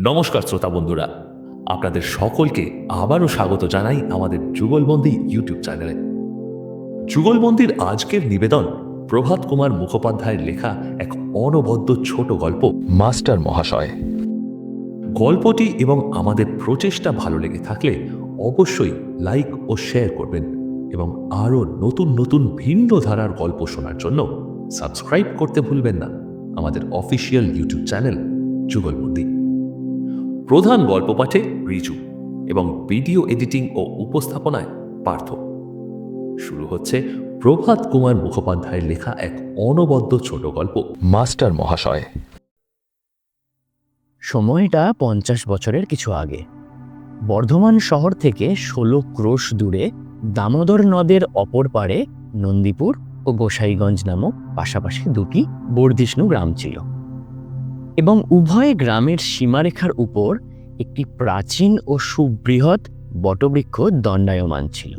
নমস্কার শ্রোতা বন্ধুরা, আপনাদের সকলকে আবারও স্বাগত জানাই আমাদের যুগলবন্দি ইউটিউব চ্যানেলে। যুগলবন্দির আজকের নিবেদন প্রভাত কুমার মুখোপাধ্যায়ের লেখা এক অনবদ্য ছোট গল্প মাস্টার মহাশয়। গল্পটি এবং আমাদের প্রচেষ্টা ভালো লেগে থাকলে অবশ্যই লাইক ও শেয়ার করবেন এবং আরও নতুন নতুন ভিন্ন ধারার গল্প শোনার জন্য সাবস্ক্রাইব করতে ভুলবেন না আমাদের অফিসিয়াল ইউটিউব চ্যানেল যুগলবন্দি। প্রধান গল্প পাঠে রিজু এবং ভিডিও এডিটিং ও উপস্থাপনায় পার্থ। শুরু হচ্ছে প্রভাত কুমার মুখোপাধ্যায়ের লেখা এক অনবদ্য ছোট গল্প মাস্টার মহাশয়। সময়টা 50 বছরের কিছু আগে। বর্ধমান শহর থেকে 16 ক্রোশ দূরে দামোদর নদের অপর পারে নন্দীপুর ও গোসাইগঞ্জ নামক পাশাপাশি দুটি বর্ধিষ্ণু গ্রাম ছিল এবং উভয় গ্রামের সীমারেখার উপর একটি প্রাচীন ও সুবৃহৎ বটবৃক্ষ দণ্ডায়মান ছিল।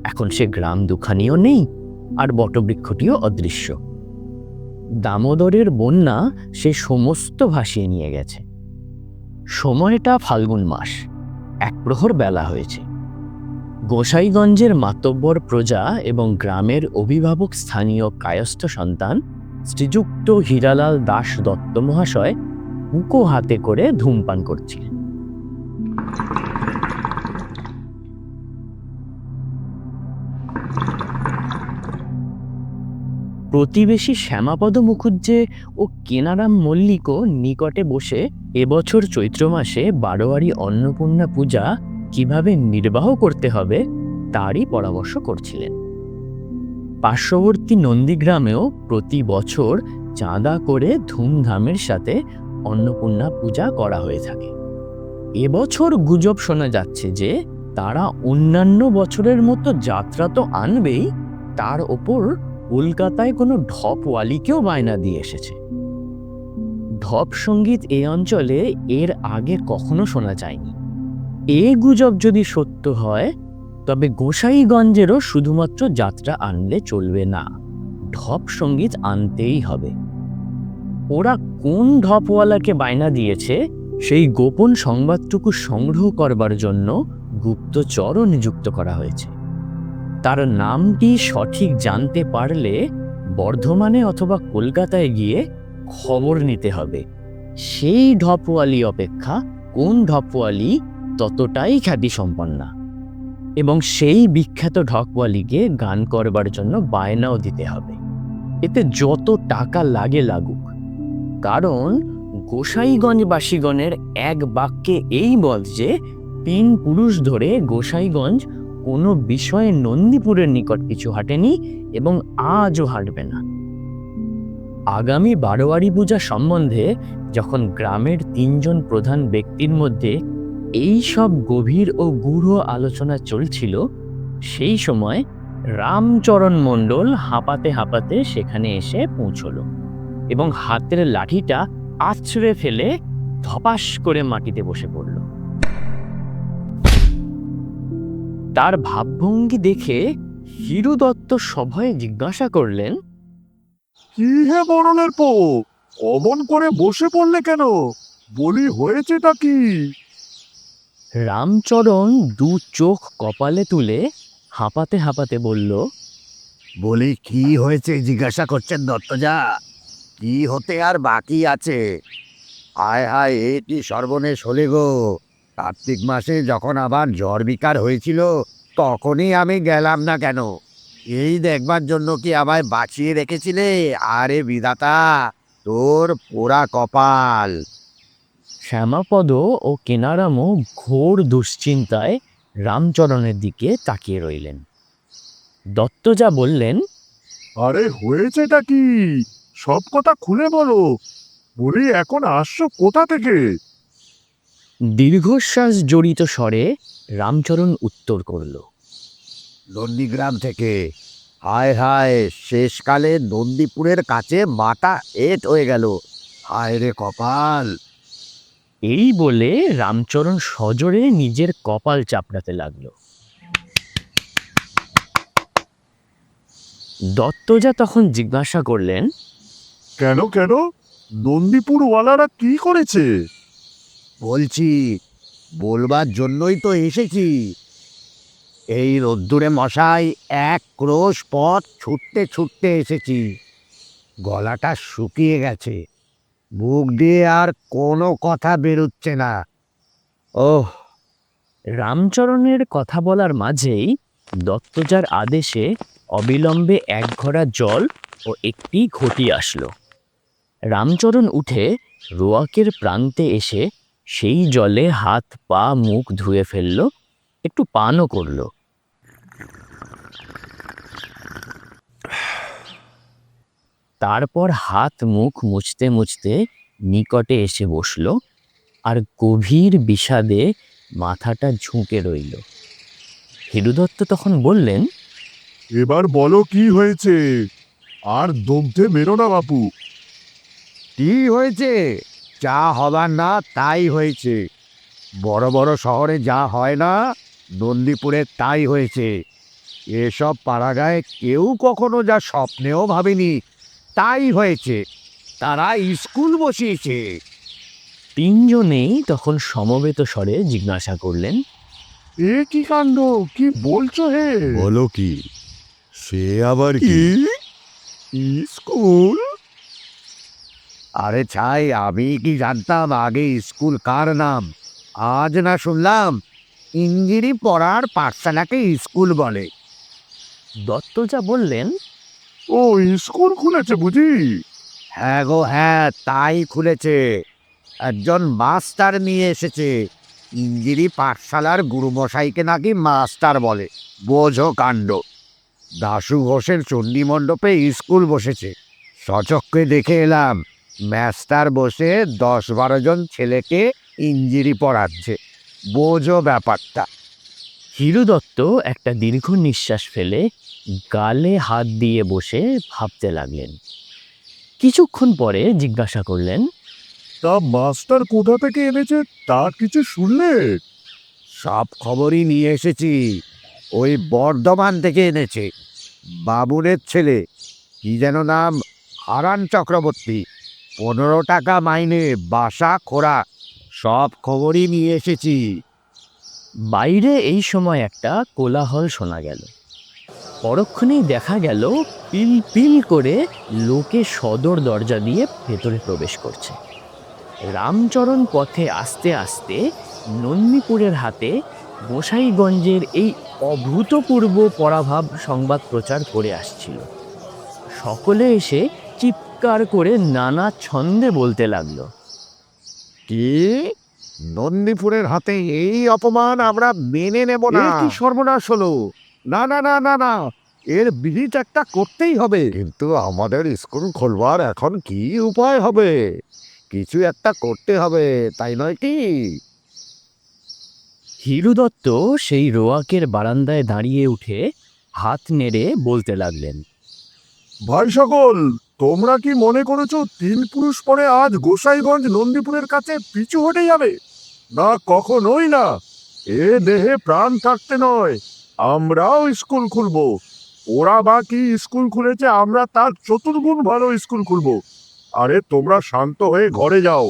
এখন সে গ্রাম দুখানিও নেই, আর বটবৃক্ষটিও অদৃশ্য। দামোদরের বন্যা সে সমস্ত ভাসিয়ে নিয়ে গেছে। সময়টা ফাল্গুন মাস, এক প্রহর বেলা হয়েছে। গোসাইগঞ্জের মাতব্বর প্রজা এবং গ্রামের অভিভাবক স্থানীয় কায়স্থ সন্তান শ্রীযুক্ত হীরালাল দাস দত্ত মহাশয় হুঁকো হাতে করে ধূমপান করছিলেন। প্রতিবেশী শ্যামাপদ মুখুজ্জে ও কেনারাম মল্লিকও নিকটে বসে এবছর চৈত্র মাসে বারোয়ারি অন্নপূর্ণা পূজা কিভাবে নির্বাহ করতে হবে তারই পরামর্শ করছিলেন। পার্শ্ববর্তী নন্দীগ্রামেও প্রতি বছর চাঁদা করে ধুমধামের সাথে অন্নপূর্ণা পূজা করা হয়ে থাকে। এবছর গুজব শোনা যাচ্ছে যে তারা অন্যান্য বছরের মতো যাত্রা তো আনবেই, তার ওপর কলকাতায় কোনো ঢপওয়ালিকেও বায়না দিয়ে এসেছে। ঢপ সঙ্গীত এই অঞ্চলে এর আগে কখনো শোনা যায়নি। এ গুজব যদি সত্য হয় তবে গোসাইগঞ্জেরও শুধুমাত্র যাত্রা আনলে চলবে না, ঢপ সঙ্গীত আনতেই হবে। ওরা কোন ঢপওয়ালাকে বায়না দিয়েছে সেই গোপন সংবাদটুকু সংগ্রহ করবার জন্য গুপ্তচরও নিযুক্ত করা হয়েছে। তার নামটি সঠিক জানতে পারলে বর্ধমানে অথবা কলকাতায় গিয়ে খবর নিতে হবে। সেই ঢপওয়ালি অপেক্ষা কোন ঢপওয়ালি ততটাই খ্যাতিসম্পন্না, এবং সেই বিখ্যাত ঢপওয়ালিকে গান করবার জন্য বায়নাও দিতে হবে। এতে যত টাকা লাগে লাগুক, কারণ গোসাইগঞ্জবাসীগণের এক বাক্যে এই বল যে 3 পুরুষ ধরে গোসাইগঞ্জ কোনো বিষয়ে নন্দীপুরের নিকট কিছু হাঁটেনি এবং আজও হাঁটবে না। আগামী বারোয়ারি পূজা সম্বন্ধে যখন গ্রামের 3 জন প্রধান ব্যক্তির মধ্যে এই সব গভীর ও গূঢ় আলোচনা চলছিল, সেই সময় রামচরণ মণ্ডল হাঁপাতে হাঁপাতে সেখানে এসে পৌঁছল এবং হাতের লাঠিটা আছড়ে ফেলে ধপাস করে মাটিতে বসে পড়ল। তার ভাবভঙ্গি দেখে হিরু দত্ত সভয়ে জিজ্ঞাসা করলেন, কি হে বরণের পো, অমন করে বসে পড়লে কেন? বলি হয়েছেটা কি? রামচরণ 2 চোখ কপালে তুলে হাঁপাতে হাঁপাতে বলল, বলি কি হয়েছে জিজ্ঞাসা করছেন দত্তজা? কি হতে আর বাকি আছে? হায় হায়, এ কি সর্বনেশ হলে গো! কার্তিক মাসে যখন আবার জ্বর বিকার হয়েছিল তখনই আমি গেলাম না কেন? এই দেখবার জন্য কি আমায় বাঁচিয়ে রেখেছিলে? আরে বিধাতা, তোর পোড়া কপাল! শ্যামাপদ ও কেনারামও ঘোর দুশ্চিন্তায় রামচরণের দিকে তাকিয়ে রইলেন। দত্তজা বললেন, আরে হয়েছেটা কি? সব কথা খুলে বলো। বলি এখন আসছো কোথা থেকে? দীর্ঘশ্বাস জড়িত স্বরে রামচরণ উত্তর করল, নন্দীগ্রাম থেকে। হায় হায়, শেষকালে নন্দীপুরের কাছে মাথা হেট হয়ে গেল। হায় রে কপাল! এই বলে রামচরণ সজোরে নিজের কপাল চাপড়াতে লাগল। দত্তজা তখন জিজ্ঞাসা করলেন, কেন কেন? নন্দীপুর ওয়ালারা কি করেছে? বলছি, বলবার জন্যই তো এসেছি। এই রোদ্দুরে মশাই, এক ক্রোশ পথ ছুটতে ছুটতে এসেছি। গলাটা শুকিয়ে গেছে, মুখ দিয়ে আর কোনো কথা বেরোচ্ছে না। ওহ! রামচরণের কথা বলার মাঝেই দত্তজার আদেশে অবিলম্বে এক ঘড়া জল ও একটি ঘটি আসলো। রামচরণ উঠে রোয়াকের প্রান্তে এসে সেই জলে হাত পা মুখ ধুয়ে ফেলল, একটু পানও করল। তারপর হাত মুখ মুছতে মুছতে নিকটে এসে বসল আর গভীর বিষাদে মাথাটা ঝুঁকে রইল। হিরুদত্ত তখন বললেন, এবার বলো কি হয়েছে? আর দগ্ধে মেরো না বাপু। কি হয়েছে? যা হবার না তাই হয়েছে। বড় বড় শহরে যা হয় না, নন্দীপুরে তাই হয়েছে। এসব পাড়াগায় কেউ কখনো যা স্বপ্নেও ভাবেনি তাই হয়েছে। তারা স্কুল বসিয়েছে। তিনজনেই তখন সমবেত স্বরে জিজ্ঞাসা করলেন, এ কি কাণ্ড! কি বলছো হে? বলো কি? সে আবার কি? কি? স্কুল? আরে ছাই, আমি কি জানতাম আগে স্কুল কার নাম? আজ না শুনলাম ইঞ্জিনি পড়ার পাঠশালাকে স্কুল বলে। দত্তজা বললেন, ও, স্কুল খুলেছে বুঝি? হ্যাঁ গো হ্যাঁ, তাই খুলেছে। একজন মাস্টার নিয়ে এসেছে। ইঞ্জিনি পাঠশালার গুরুমশাইকে নাকি মাস্টার বলে। বোঝো কাণ্ড। দাশু ঘোষের চণ্ডী মণ্ডপে স্কুল বসেছে। সচক্ষে দেখে এলাম, মাস্টার বসে 10-12 জন ছেলেকে ইঞ্জিনি পড়াচ্ছে। বোঝো ব্যাপারটা। হিরুদত্ত একটা দীর্ঘ নিঃশ্বাস ফেলে গালে হাত দিয়ে বসে ভাবতে লাগলেন। কিছুক্ষণ পরে জিজ্ঞাসা করলেন, তা মাস্টার কোথা থেকে এনেছে তা কিছু শুনলে? সব খবরই নিয়ে এসেছি। ওই বর্ধমান থেকে এনেছে। বাবুনের ছেলে, কি যেন নাম, হারান চক্রবর্তী। 15 টাকা মাইনে, বাসা খোরা। সব খবরই নিয়ে এসেছি। বাইরে এই সময় একটা কোলাহল শোনা গেল। পরক্ষণেই দেখা গেল পিল পিল করে লোকে সদর দরজা দিয়ে ভেতরে প্রবেশ করছে। রামচরণ পথে আস্তে আস্তে নন্দীপুরের হাতে গোসাইগঞ্জের এই অভূতপূর্ব পরাভব সংবাদ প্রচার করে আসছিল। সকলে এসে চিৎকার করে নানা ছন্দে বলতে লাগলো, কি? নন্দীপুরের হাতে এই অপমান আমরা মেনে নেব না। কি সর্বনাশ হলো! না না না না না, এর বিহিত একটা করতেই হবে। কিন্তু আমাদের স্কুল খোলবার এখন কি উপায় হবে? কিছু একটা করতে হবে, তাই নয় কি? হিরুদত্ত সেই রোয়াকের বারান্দায় দাঁড়িয়ে উঠে হাত নেড়ে বলতে লাগলেন, ভাই সকল, তোমরা কি মনে করেছো 3 পুরুষ পরে আজ গোসাইগঞ্জ নন্দীপুরের কাছে পিছু হটে যাবে? না, কখনোই না। এ দেহে প্রাণ থাকতে নয়, আমরাও স্কুল খুলবো। ওরা বা কি স্কুল খুলেছে, আমরা তার 4 গুণ ভালো স্কুল খুলবো। আরে তোমরা শান্ত হয়ে ঘরে যাও।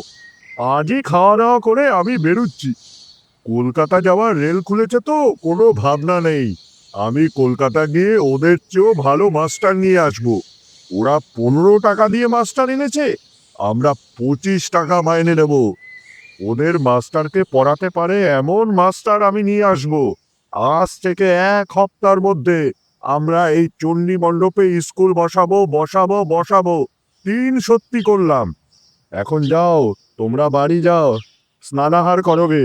আজই খাওয়া দাওয়া করে আমি বেরুচ্ছি। কলকাতা যাওয়ার রেল খুলেছে তো কোনো ভাবনা নেই। আমি কলকাতা গিয়ে ওদের চেয়েও ভালো মাস্টার নিয়ে আসবো। ওরা 15 টাকা দিয়ে মাস্টার এনেছে, আমরা 25 টাকা মাইনে নেব। ওদের মাস্টারকে পড়াতে পারে এমন মাস্টার আমি নিয়ে আসবো। আজ থেকে 1 সপ্তাহের মধ্যে আমরা এই চণ্ডী মণ্ডপে স্কুল বসাবো বসাবো বসাবো। 3 সত্যি করলাম। এখন যাও, তোমরা বাড়ি যাও, স্নানাহার করবে।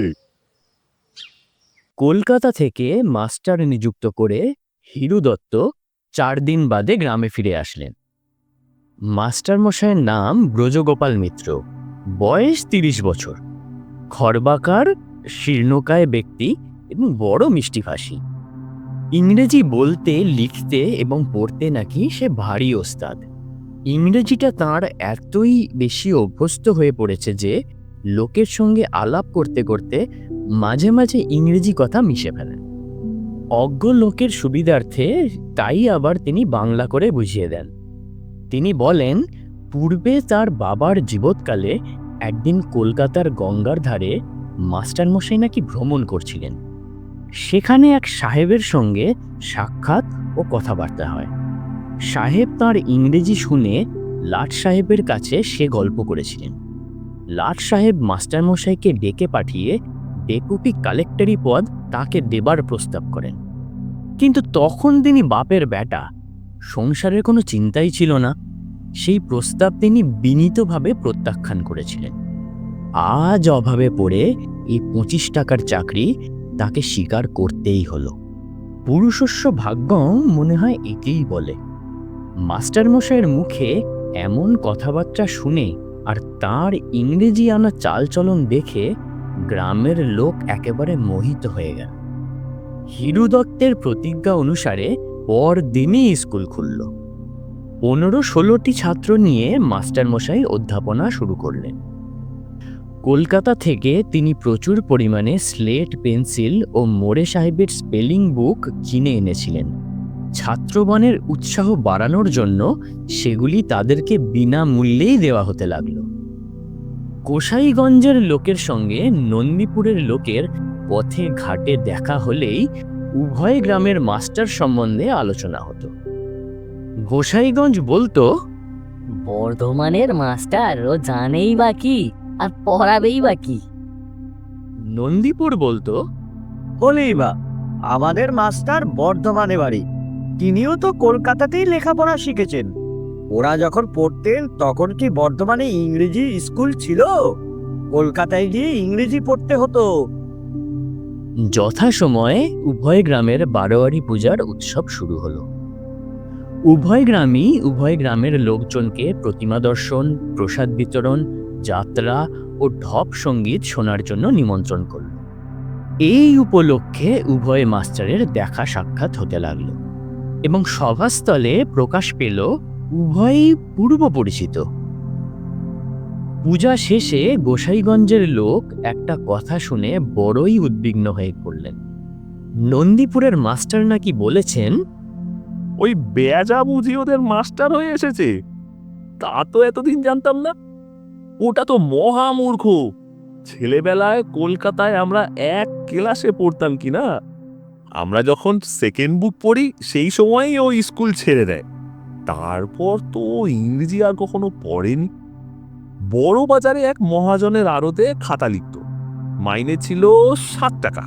কলকাতা থেকে মাস্টার নিযুক্ত করে হিরুদত্ত 4 দিন বাদে গ্রামে ফিরে আসলেন। মাস্টার মশাইয়ের নাম ব্রজগোপাল মিত্র, বয়স 30 বছর, খর্বাকার, শীর্ণকায় ব্যক্তি এবং বড় মিষ্টিভাষী। ইংরেজি বলতে, লিখতে এবং পড়তে নাকি সে ভারী ওস্তাদ। ইংরেজিটা তাঁর এতই বেশি অভ্যস্ত হয়ে পড়েছে যে লোকের সঙ্গে আলাপ করতে করতে মাঝে মাঝে ইংরেজি কথা মিশে ফেলেন। অজ্ঞ লোকের সুবিধার্থে তাই আবার তিনি বাংলা করে বুঝিয়ে দেন। তিনি বলেন, পূর্বে তার বাবার জীবৎকালে একদিন কলকাতার গঙ্গার ধারে মাস্টারমশাই নাকি ভ্রমণ করছিলেন। সেখানে এক সাহেবের সঙ্গে সাক্ষাৎ ও কথাবার্তা হয়। সাহেব তার ইংরেজি শুনে লাট সাহেবের কাছে সে গল্প করেছিলেন। লাট সাহেব মাস্টারমশাইকে ডেকে পাঠিয়ে ডেপুটি কালেক্টরি পদ তাকে দেবার প্রস্তাব করেন। কিন্তু তখন তিনি বাপের বেটা, সংসারের কোনো চিন্তাই ছিল না। সেই প্রস্তাব তিনি বিনীতভাবে প্রত্যাখ্যান করেছিলেন। আজ অভাবে পড়ে এই 25 টাকার চাকরি তাকে স্বীকার করতেই হলো। পুরুষস্য ভাগ্যম মনে হয় একেই বলে। মাস্টারমশাইয়ের মুখে এমন কথাবার্তা শুনে আর তার ইংরেজি আনা চালচলন দেখে গ্রামের লোক একেবারে মোহিত হয়ে গেল। হিরু দত্তের প্রতিজ্ঞা অনুসারে পরদিনই স্কুল খুলল। 15-16টি ছাত্র নিয়ে মাস্টারমশাই অধ্যাপনা শুরু করলেন। কলকাতা থেকে তিনি প্রচুর পরিমাণে স্লেট, পেন্সিল ও মোরে সাহেবের স্পেলিং বুক কিনে এনেছিলেন। ছাত্রগণের উৎসাহ বাড়ানোর জন্য সেগুলি তাদেরকে বিনামূল্যেই দেওয়া হতে লাগল। গোসাইগঞ্জের লোকের সঙ্গে নন্দীপুরের লোকের পথে ঘাটে দেখা হলেই উভয় গ্রামের মাস্টার সম্বন্ধে আলোচনা হতো। গোসাইগঞ্জ বলতো, বর্ধমানের মাস্টার ও জানেই বা কি আর পড়াবেই বা কি। নন্দীপুর বলতো, হলেই বা আমাদের মাস্টার বর্ধমানে বাড়ি, তিনিও তো কলকাতাতেই লেখাপড়া শিখেছেন। ওরা যখন পড়তেন তখন কি বর্ধমানে ইংরেজি স্কুল ছিল? কলকাতায় গিয়ে ইংরেজি পড়তে হতো। যথাসময়ে উভয় গ্রামের বারোয়ারি পূজার উৎসব শুরু হলো। উভয় গ্রামের লোকজনকে প্রতিমা দর্শন, প্রসাদ বিতরণ, যাত্রা ও ঢপ সঙ্গীত শোনার জন্য নিমন্ত্রণ করল। এই উপলক্ষে উভয় মাস্টারের দেখা সাক্ষাৎ হতে লাগল এবং সভাস্থলে প্রকাশ পেল উভয়ই পূর্ব পরিচিত। পূজা শেষে গোসাইগঞ্জের লোক একটা কথা শুনে বড়ই উদ্বিগ্ন হয়ে পড়লেন। নন্দীপুরের মাস্টার নাকি বলেছেন, ওই বেয়াজা বুঝি ওদের মাস্টার হয়ে এসেছে। তা তো এতদিন জানতাম না। ওটা তো মহা মূর্খ। ছেলেবেলায় কলকাতায় আমরা এক ক্লাসে পড়তাম কি না, আমরা যখন সেকেন্ড বুক পড়ি সেই সময়ই ও স্কুল ছেড়ে দেয়। তারপর তো ইংরেজি আর কখনো পড়েনি। বড় বাজারে এক মহাজনের আড়তে খাতা লিখত, মাইনে ছিল 7 টাকা।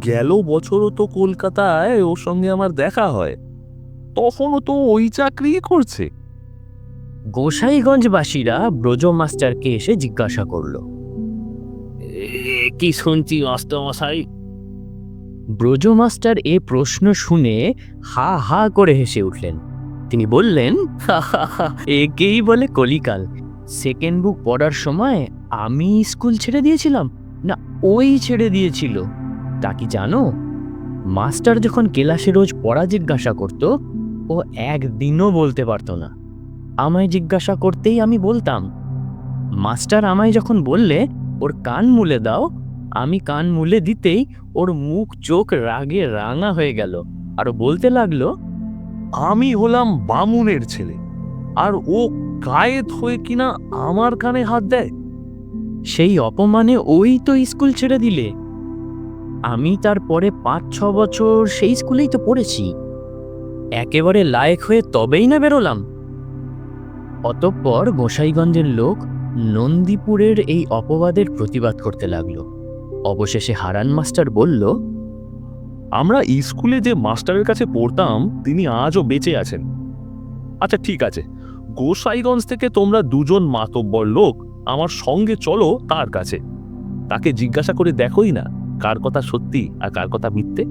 গেল বছরও তো কলকাতায় ওর সঙ্গে আমার দেখা হয়, তখনও তো ওই চাকরি করছে। গোসাইগঞ্জবাসীরা ব্রজ মাস্টারকে এসে জিজ্ঞাসা করল, কি শুনছি অস্তমশাই? ব্রজ মাস্টার এ প্রশ্ন শুনে হা হা করে হেসে উঠলেন। তিনি বললেন, একেই বলে কলিকাল। সেকেন্ড বুক পড়ার সময় আমি স্কুল ছেড়ে দিয়েছিলাম না ওই ছেড়ে দিয়েছিল? তা কি জানো, মাস্টার যখন ক্লাসে রোজ পড়া জিজ্ঞাসা করত ও একদিনও বলতে পারতো না। আমায় জিজ্ঞাসা করতেই আমি বলতাম। মাস্টার আমায় যখন বললে ওর কান মুলে দাও, আমি কান মুলে দিতেই ওর মুখ চোখ রাগে রাঙা হয়ে গেল আর ও বলতে লাগলো, আমি হলাম বামুনের ছেলে, আর ও কায়েত হয়ে কিনা আমার কানে হাত দেয়। সেই অপমানে ওই তো স্কুল ছেড়ে দিলে। আমি তারপরে 5-6 বছর সেই স্কুলেই তো পড়েছি। একেবারে লায়েক হয়ে তবেই না বেরোলাম। অতঃপর গোসাইগঞ্জের লোক নন্দীপুরের এই অপবাদের প্রতিবাদ করতে লাগলো। অবশেষে হারান মাস্টার বলল, আমরা স্কুলে যে মাস্টারের কাছে পড়তাম তিনি আজও বেঁচে আছেন। আচ্ছা ঠিক আছে, গোসাইগঞ্জ থেকে তোমরা দুজন মাতব্বর লোক আমার সঙ্গে চলো তার কাছে। তাকে জিজ্ঞাসা করে দেখোই না কার কথা সত্যি আর কার কথা মিথ্যে।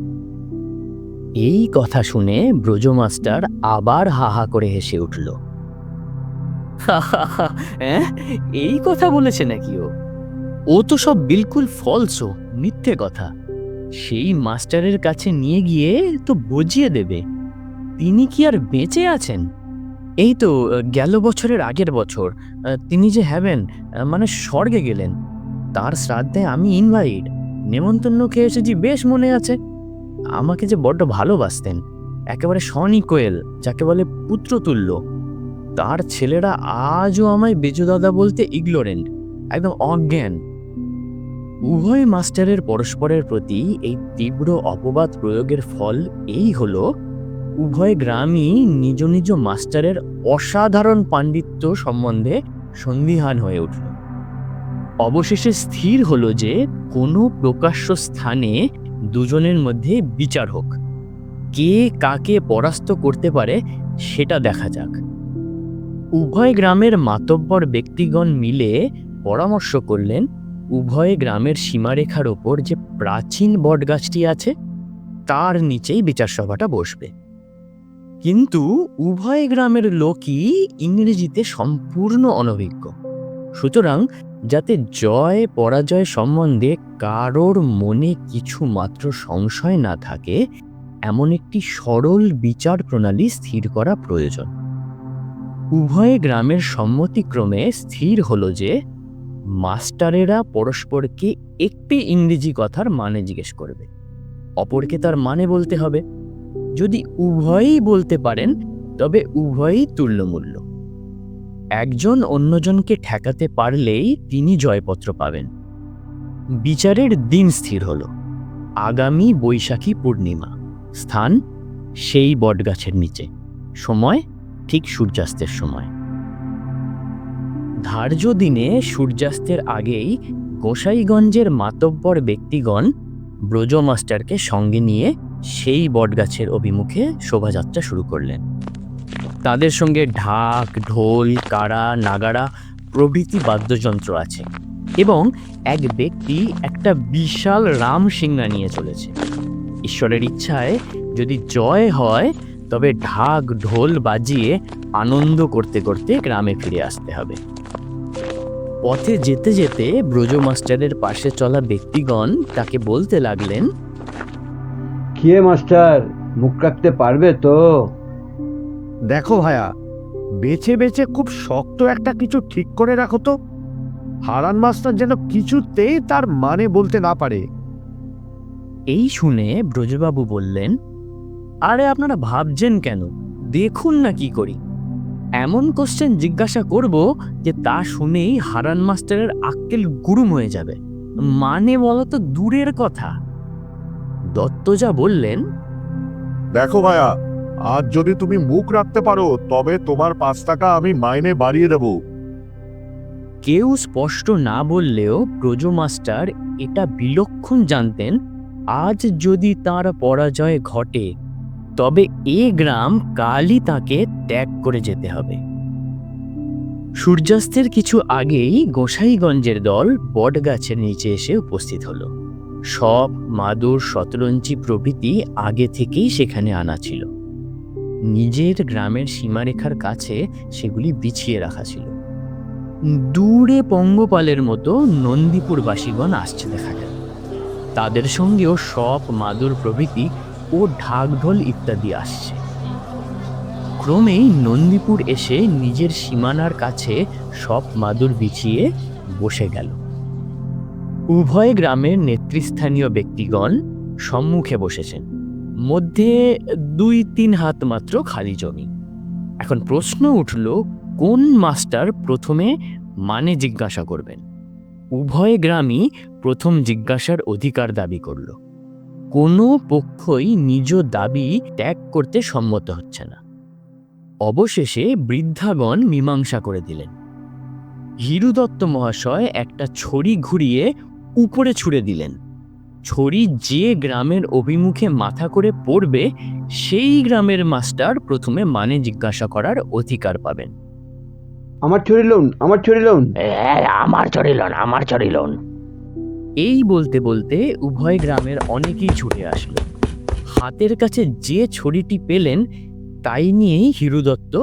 এই কথা শুনে ব্রজ মাস্টার আবার হা হা করে হেসে উঠল। এই কথা বলেছে নাকি ও তো সব বিলকুল ফলসো, মিথ্যে কথা। সেই মাস্টারের কাছে নিয়ে গিয়ে তো বুঝিয়ে দেবে তিনি কি আর বেঁচে আছেন। এই তো গেল বছরের আগের বছর তিনি যে হ্যাভেন মানে স্বর্গে গেলেন, তার শ্রাদ্ধে আমি ইনভাইট নেমন্তন্ন খেয়ে এসেছি, বেশ মনে আছে। আমাকে যে বড্ড ভালোবাসতেন, একেবারে সনি কোয়েল যাকে বলে পুত্রতুল্য। তার ছেলেরা আজও আমায় বেজু দাদা বলতে ইগনোরেন্ট, একদম অজ্ঞান। উভয় মাস্টারের পরস্পরের প্রতি এই তীব্র অপবাদ প্রয়োগের ফল এই হলো, উভয় গ্রামই নিজ নিজ মাস্টারের অসাধারণ পাণ্ডিত্য সম্বন্ধে সন্দিহান হয়ে উঠল। অবশেষে স্থির হলো যে কোনো প্রকাশ্য স্থানে দুজনের মধ্যে বিচার হোক, কে কাকে পরাস্ত করতে পারে সেটা দেখা যাক। উভয় গ্রামের মাতব্বর ব্যক্তিগণ মিলে পরামর্শ করলেন, উভয় গ্রামের সীমারেখার ওপর যে প্রাচীন বটগাছটি আছে তার নিচেই বিচার সভাটা বসবে। কিন্তু উভয় গ্রামের লোকই ইংরেজিতে সম্পূর্ণ অনভিজ্ঞ, সুতরাং যাতে জয় পরাজয় সম্বন্ধে কারোর মনে কিছু মাত্র সংশয় না থাকে এমন একটি সরল বিচার প্রণালী স্থির করা প্রয়োজন। উভয় গ্রামের সম্মতিক্রমে স্থির হলো যে মাস্টারেরা পরস্পরকে একটি ইংরেজি কথার মানে জিজ্ঞেস করবে, অপরকে তার মানে বলতে হবে। যদি উভয়ই বলতে পারেন তবে উভয়ই তুল্যমূল্য। একজন অন্যজনকে ঠেকাতে পারলেই তিনি জয়পত্র পাবেন। বিচারের দিন স্থির হল, আগামী বৈশাখী পূর্ণিমা, স্থান সেই বটগাছের নিচে, সময় ঠিক সূর্যাস্তের সময়। ধার্য দিনে সূর্যাস্তের আগেই গোসাইগঞ্জের মাতব্বর ব্যক্তিগণ ব্রজ মাস্টারকে সঙ্গে নিয়ে সেই বটগাছের অভিমুখে শোভাযাত্রা শুরু করলেন। তাদের সঙ্গে ঢাক, ঢোল, কাড়া, নাগাড়া প্রভৃতি বাদ্যযন্ত্র আছে এবং এক ব্যক্তি একটা বিশাল রাম সিংহা নিয়ে চলেছে। ঈশ্বরের ইচ্ছায় যদি জয় হয় তবে ঢাক ঢোল বাজিয়ে আনন্দ করতে করতে গ্রামে ফিরে আসতে হবে। পথে যেতে যেতে ব্রজ মাস্টারের পাশে চলা ব্যক্তিগণ তাকে বলতে লাগলেন, কিয়ে মাস্টার, মুখ রাখতে পারবে তো? দেখো ভায়া, বেছে বেছে খুব শক্ত একটা কিছু ঠিক করে রাখো তো, হারান মাস্টার যেন কিছুতেই তার মানে বলতে না পারে। এই শুনে ব্রজবাবু বললেন, আরে আপনারা ভাবছেন কেন, দেখুন না কি করি। এমন কোশ্চেন জিজ্ঞাসা করব যে তা শুনেই হারান মাস্টারের আক্কেল গুরুম হয়ে যাবে, মানে বলো তো দূরের কথা। দত্তজা বললেন, দেখো ভায়া, আজ যদি তুমি মুখ রাখতে পারো তবে তোমার 5 টাকা আমি মাইনে বাড়িয়ে দেব। কেউ স্পষ্ট না বললেও ব্রজ মাস্টার এটা বিলক্ষণ জানতেন, আজ যদি তার পরাজয় ঘটে তবে এ গ্রাম কালই তাকে ত্যাগ করে যেতে হবে। সূর্যাস্তের কিছু আগেই গোসাইগঞ্জের দল বটগাছের নিচে এসে উপস্থিত হলো। সব মাদুর, শতরঞ্চি প্রভৃতি আগে থেকেই সেখানে আনা ছিল। নিজের গ্রামের সীমারেখার কাছে সেগুলি বিছিয়ে রাখা ছিল। দূরে পঙ্গপালের মতো নন্দীপুরবাসীগণ আসছে দেখা গেল। তাদের সঙ্গেও সব মাদুর প্রভৃতি ও ঢাকঢোল ইত্যাদি আসছে। ক্রমেই নন্দীপুর এসে নিজের সীমানার কাছে সব মাদুর বিছিয়ে বসে গেল। উভয় গ্রামের নেতৃস্থানীয় ব্যক্তিগণ সম্মুখে বসেছেন, মধ্যে 2-3 হাত মাত্র খালি জমি। এখন প্রশ্ন উঠল, কোন মাস্টার প্রথমে মানে জিজ্ঞাসা করবেন? উভয় গ্রামই প্রথম জিজ্ঞাসার অধিকার দাবি করল। কোনো পক্ষই নিজ দাবি ত্যাগ করতে সম্মত হচ্ছে না। অবশেষে বৃদ্ধাগণ মীমাংসা করে দিলেন। হিরুদত্ত মহাশয় একটা ছড়ি ঘুরিয়ে উপরে ছুঁড়ে দিলেন। ছড়ি যে গ্রামের অভিমুখে মাথা করে পড়বে সেই গ্রামের মাস্টার প্রথমে মানে জিজ্ঞাসা করার অধিকার পাবেন। আমার ছড়িলুন, আমার ছড়িলুন। আমার চরিলন। এই বলতে বলতে উভয় গ্রামের অনেকেই ছুটে আসলো। হাতের কাছে যে ছড়িটি পেলেন তাই নিয়েই হিরুদত্ত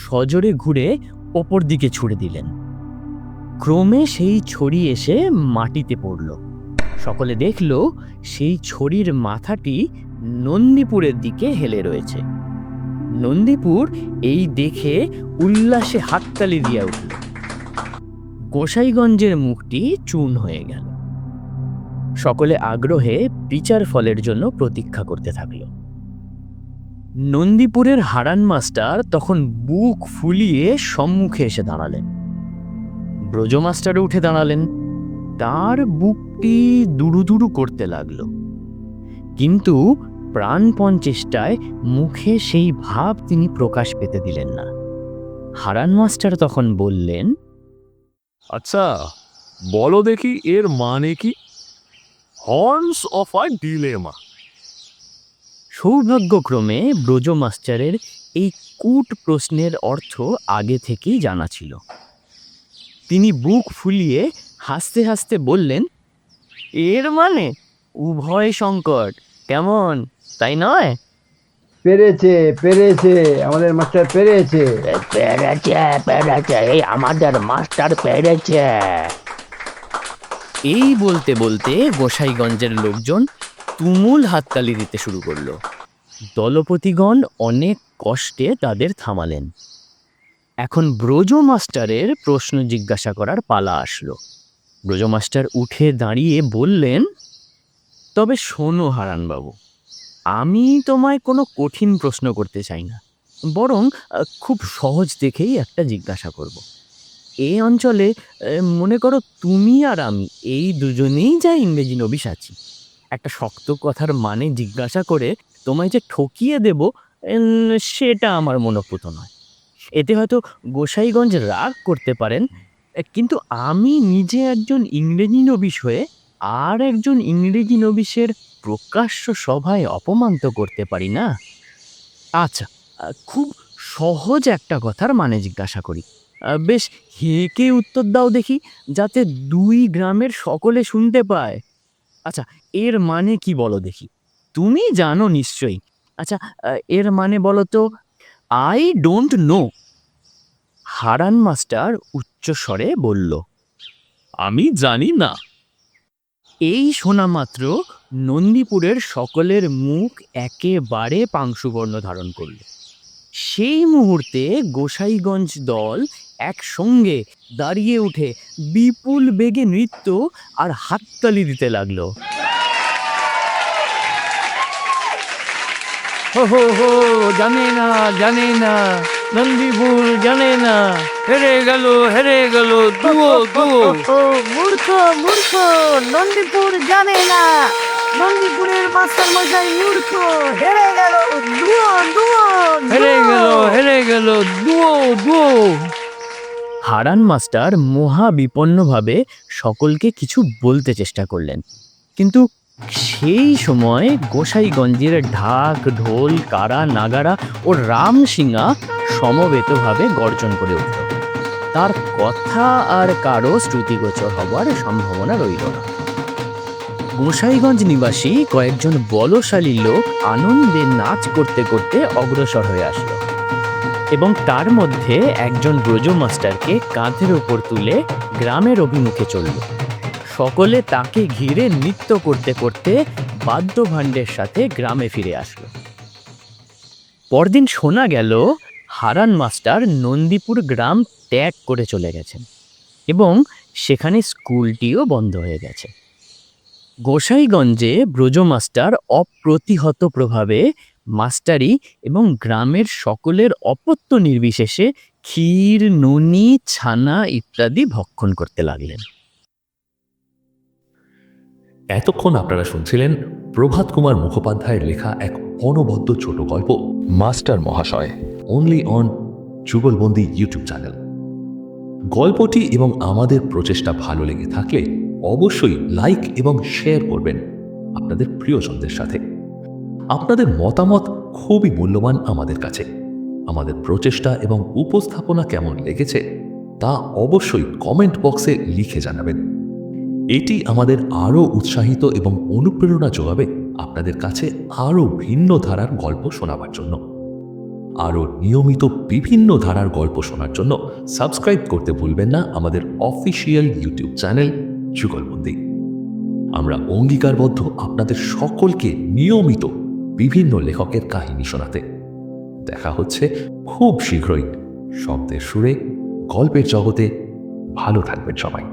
সজোরে ঘুরে ওপর দিকে ছুড়ে দিলেন। ক্রমে সেই ছড়ি এসে মাটিতে পড়ল। সকলে দেখল সেই ছড়ির মাথাটি নন্দীপুরের দিকে হেলে রয়েছে। নন্দীপুর এই দেখে উল্লাসে হাততালি দিয়া উঠল। গোসাইগঞ্জের মুখটি চূর্ণ হয়ে গেল। সকলে আগ্রহে বিচার ফলের জন্য প্রতীক্ষা করতে থাকল। নন্দীপুরের হারান মাস্টার তখন বুক ফুলিয়ে সম্মুখে এসে দাঁড়ালেন। ব্রজ মাস্টার উঠে দাঁড়ালেন। তার বুকটি ঠোঁটটি দুরু দুরু করতে লাগলো, কিন্তু প্রাণপণ চেষ্টায় মুখে সেই ভাব তিনি প্রকাশ পেতে দিলেন না। হারান মাস্টার তখন বললেন, আচ্ছা, বলো দেখি এর মানে কি? Horns of a dilemma. সৌভাগ্যক্রমে ব্রজ মাস্টারের এই কূট প্রশ্নের অর্থ আগে থেকেই জানা ছিল। তিনি বুক ফুলিয়ে হাসতে হাসতে বললেন, এর মানে উভয় সংকট, কেমন, তাই নয়? পেরেছে পেরেছে, আমাদের মাস্টার পেরেছে। পেরেছে পেরেছে, এই আমাদের মাস্টার পেরেছে। এই বলতে বলতে গোসাইগঞ্জের লোকজন তুমুল হাততালি দিতে শুরু করলো। দলপতিগণ অনেক কষ্টে তাদের থামালেন। এখন ব্রজ মাস্টারের প্রশ্ন জিজ্ঞাসা করার পালা আসলো। ব্রজ মাস্টার উঠে দাঁড়িয়ে বললেন, তবে শোনো হারানবাবু, আমি তোমায় কোনো কঠিন প্রশ্ন করতে চাই না, বরং খুব সহজ দেখেই একটা জিজ্ঞাসা করব। এই অঞ্চলে মনে করো তুমি আর আমি এই দুজনেই যা ইংরেজি নবিশ আছি, একটা শক্ত কথার মানে জিজ্ঞাসা করে তোমায় যে ঠকিয়ে দেব, সেটা আমার মনোপুত নয়। এতে হয়তো গোসাইগঞ্জ রাগ করতে পারেন, কিন্তু আমি নিজে একজন ইংরেজি নবিশ হয়ে আর একজন ইংরেজি নবিশের প্রকাশ্য সভায় অপমান তো করতে পারি না। আচ্ছা, খুব সহজ একটা কথার মানে জিজ্ঞাসা করি, বেশ হেঁকে উত্তর দাও দেখি, যাতে দুই গ্রামের সকলে শুনতে পায়। আচ্ছা, এর মানে কি বলো দেখি, তুমি জানো নিশ্চয়ই। আচ্ছা, এর মানে বলো তো, I don't know. Haran master উচ্চস্বরে বলল, আমি জানি না। এই শোনা মাত্র নন্দীপুরের সকলের মুখ একেবারে পাংশুবর্ণ ধারণ করল। সেই মুহূর্তে গোসাইগঞ্জ দল একসঙ্গে দাঁড়িয়ে উঠে বিপুল বেগে নৃত্য আর হাততালি দিতে লাগলো। হো হো হো, জানে না জানে না, নন্দীপুর জানে না, হেরে গেল হেরে গেল, দুয়ো দুয়ো। মূর্খ মূর্খ, নন্দীপুর জানে না, নন্দীপুরের মাস্টার মশাই মূর্খ, হেরে গেল, দুয়ো দুয়ো, হেরে গেল হেরে গেল, দুয়ো দুয়ো। হারান মাস্টার মহা বিপন্নভাবে সকলকে কিছু বলতে চেষ্টা করলেন, কিন্তু সেই সময় গোসাইগঞ্জের ঢাক, ঢোল, কারা, নাগারা ও রামসিঙা সমবেতভাবে গর্জন করে উঠল। তার কথা আর কারো শ্রুতিগোচর হবার সম্ভাবনা রইল না। গোসাইগঞ্জ নিবাসী কয়েকজন বলশালী লোক আনন্দে নাচ করতে করতে অগ্রসর হয়ে আসলো এবং তার মধ্যে একজন ব্রজ মাস্টারকে কাঁধের ওপর তুলে গ্রামের অভিমুখে চলল। সকলে তাকে ঘিরে নৃত্য করতে করতে বাদ্যভাণ্ডের সাথে গ্রামে ফিরে আসলো। পরদিন শোনা গেল হারান মাস্টার নন্দীপুর গ্রাম ত্যাগ করে চলে গেছেন এবং সেখানে স্কুলটিও বন্ধ হয়ে গেছে। গোসাইগঞ্জে ব্রজ মাস্টার অপ্রতিহত প্রভাবে মাস্টারি এবং গ্রামের সকলের অপত্য নির্বিশেষে ক্ষীর, ননি, ছানা ইত্যাদি ভক্ষণ করতে লাগলেন। এতক্ষণ আপনারা শুনছিলেন প্রভাত কুমার মুখোপাধ্যায়ের লেখা এক অনবদ্য ছোট গল্প মাস্টার মহাশয়, অনলি অন যুগলবন্দি ইউটিউব চ্যানেল। গল্পটি এবং আমাদের প্রচেষ্টা ভালো লেগে থাকলে অবশ্যই লাইক এবং শেয়ার করবেন আপনাদের প্রিয়জনদের সাথে। আপনাদের মতামত খুবই মূল্যবান আমাদের কাছে। আমাদের প্রচেষ্টা এবং উপস্থাপনা কেমন লেগেছে তা অবশ্যই কমেন্ট বক্সে লিখে জানাবেন। এটি আমাদের আরও উৎসাহিত এবং অনুপ্রেরণা যোগাবে আপনাদের কাছে আরও ভিন্ন ধারার গল্প শোনাবার জন্য। আরও নিয়মিত বিভিন্ন ধারার গল্প শোনার জন্য সাবস্ক্রাইব করতে ভুলবেন না আমাদের অফিসিয়াল ইউটিউব চ্যানেল যুগলবন্দি। আমরা অঙ্গীকারবদ্ধ আপনাদের সকলকে নিয়মিত বিভিন্ন লেখকের কাহিনী শোনাতে। দেখা হচ্ছে খুব শীঘ্রই শব্দের সুরে, গল্পের জগতে। ভালো থাকবেন সবাই।